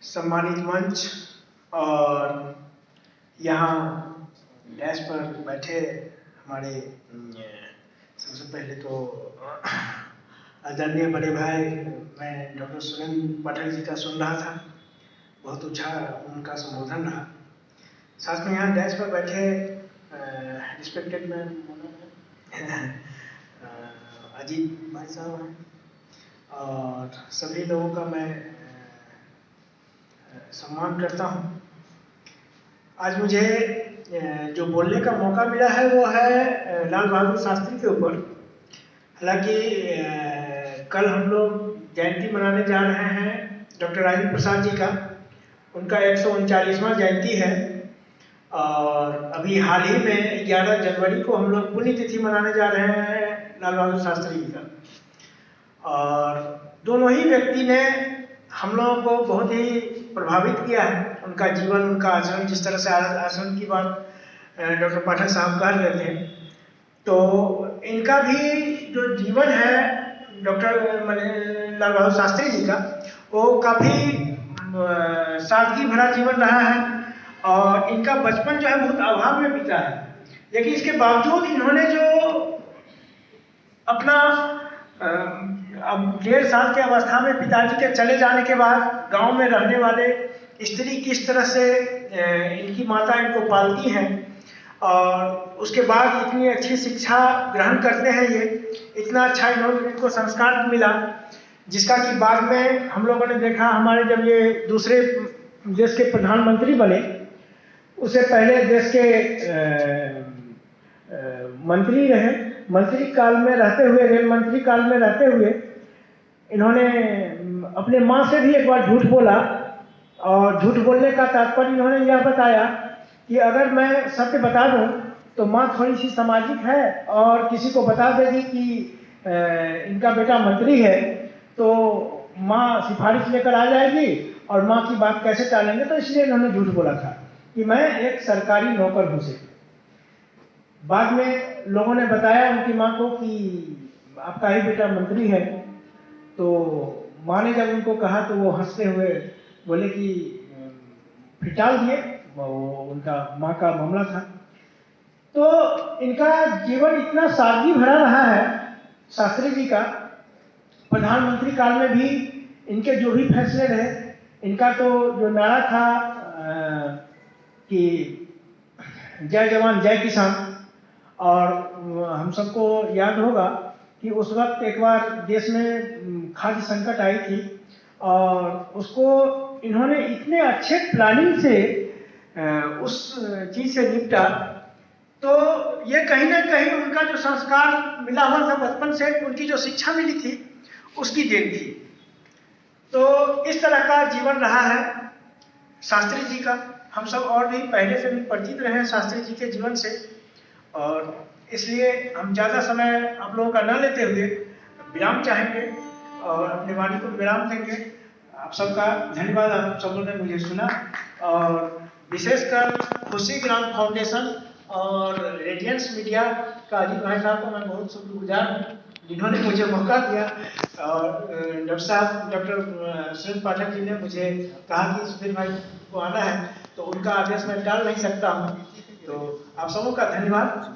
सम्मानित मंच और यहाँ डैश पर बैठे हमारे सबसे पहले तो आदरणीय बड़े भाई, मैं डॉक्टर सुरेंद्र पाठक जी का सुन रहा था, बहुत अच्छा उनका संबोधन रहा। साथ में यहाँ डैश पर बैठे रिस्पेक्टेड मैन अजीत भाई साहब हैं और सभी लोगों का मैं सम्मान करता हूँ। आज मुझे जो बोलने का मौका मिला है वो है लाल बहादुर शास्त्री के ऊपर। हालांकि कल हम लोग जयंती मनाने जा रहे हैं डॉक्टर राजेंद्र प्रसाद जी का, उनका 139वां जयंती है और अभी हाल ही में 11 जनवरी को हम लोग पुण्यतिथि मनाने जा रहे हैं लाल बहादुर शास्त्री जी का। और दोनों ही व्यक्ति ने हम लोगों को बहुत ही प्रभावित किया है, उनका जीवन, उनका आचरण, जिस तरह से आचरण की बात डॉक्टर पाठक साहब कर रहे थे, तो इनका भी जो जीवन है डॉक्टर लाल बहादुर शास्त्री जी का, वो काफ़ी सादगी भरा जीवन रहा है और इनका बचपन जो है बहुत अभाव में बीता है। लेकिन इसके बावजूद इन्होंने जो अपना अब 1.5 साल की अवस्था में पिताजी के चले जाने के बाद गांव में रहने वाले स्त्री किस तरह से इनकी माता इनको पालती हैं और उसके बाद इतनी अच्छी शिक्षा ग्रहण करते हैं, ये इतना अच्छा इनको संस्कार मिला, जिसका कि बाद में हम लोगों ने देखा। हमारे जब ये दूसरे देश के प्रधानमंत्री बने, उससे पहले देश के मंत्री रहे, मंत्री काल में रहते हुए, रेल मंत्री काल में रहते हुए इन्होंने अपने माँ से भी एक बार झूठ बोला और झूठ बोलने का तात्पर्य इन्होंने यह बताया कि अगर मैं सत्य बता दूं तो माँ थोड़ी सी सामाजिक है और किसी को बता देगी कि इनका बेटा मंत्री है तो माँ सिफारिश लेकर आ जाएगी और माँ की बात कैसे टालेंगे, तो इसलिए इन्होंने झूठ बोला था कि मैं एक सरकारी नौकर हूँ से। बाद में लोगों ने बताया उनकी माँ को कि आपका ही बेटा मंत्री है, तो माँ ने जब उनको कहा तो वो हंसते हुए बोले कि फिर टाल दिए, उनका माँ का मामला था। तो इनका जीवन इतना सादगी भरा रहा है शास्त्री जी का। प्रधानमंत्री काल में भी इनके जो भी फैसले रहे, इनका तो जो नारा था कि जय जवान जय किसान, और हम सबको याद होगा कि उस वक्त एक बार देश में खाद्य संकट आई थी और उसको इन्होंने इतने अच्छे प्लानिंग से उस चीज से निपटा। तो ये कहीं ना कहीं उनका जो संस्कार मिला हुआ था बचपन से, उनकी जो शिक्षा मिली थी उसकी देन थी। तो इस तरह का जीवन रहा है शास्त्री जी का। हम सब और भी पहले से भी परिचित रहे हैं शास्त्री जी के जीवन से और इसलिए हम ज़्यादा समय आप लोगों का न लेते हुए विराम चाहेंगे और अपने वाणी को विराम देंगे। आप सबका धन्यवाद, आप सब लोगों ने मुझे सुना और विशेषकर खुशी ग्राम फाउंडेशन और रेडियंस मीडिया का अजीत भाई साहब को मैं बहुत शुक्रगुजार हूँ जिन्होंने मुझे मौका दिया। और डॉक्टर सुरेंद्र पाठक जी ने मुझे कहा कि सुधीर भाई को आना है, तो उनका आदेश मैं टाल नहीं सकता हूँ। तो आप सबों का धन्यवाद।